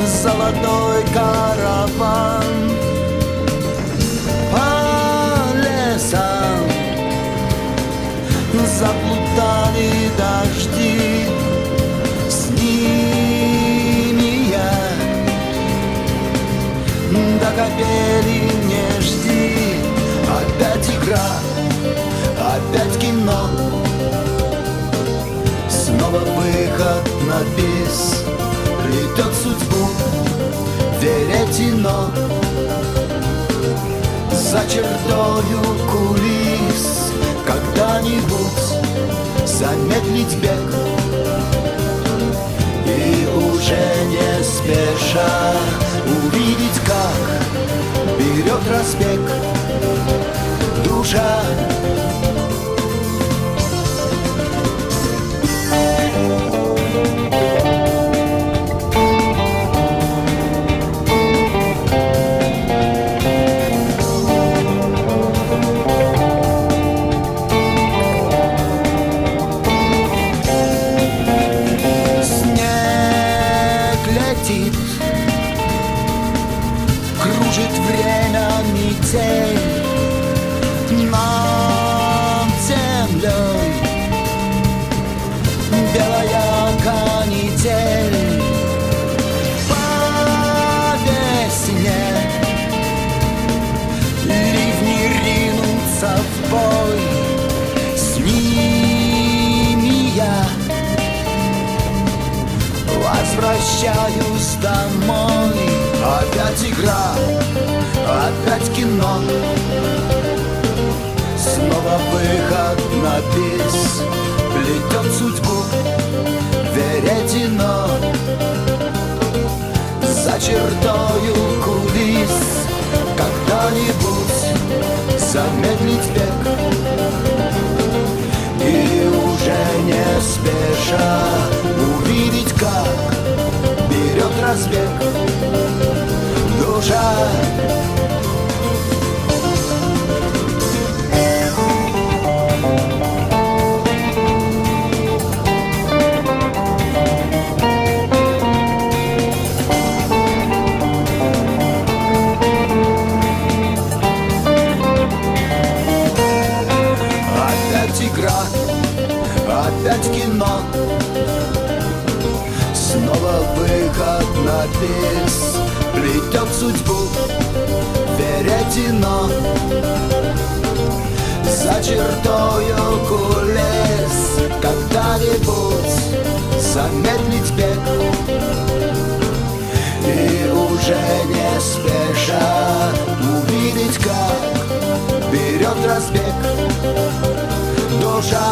золотой караван по лесам заплутали дожди. С ними я до капели не жди. Опять игра, опять кино, снова выход на бис. Плетет судьбу веретено за чертою кулис. Когда-нибудь замедлить бег и уже не спеша увидеть, как берет разбег душа. Кружит время метель над землей, белая канитель. По весне ливни ринутся в бой. С ними я возвращаюсь домой. Опять игра, опять кино, снова выход на бис. Плетет судьбу веретено за чертою кулис. Когда-нибудь замедлить бег и уже не спеша увидеть, как берет разбег душа. Опять игра, опять кино, снова выход на бис. Плетет судьбу веретено за чертою кулис. Когда-нибудь замедлить бег и уже не спеша увидеть, как берет разбег душа.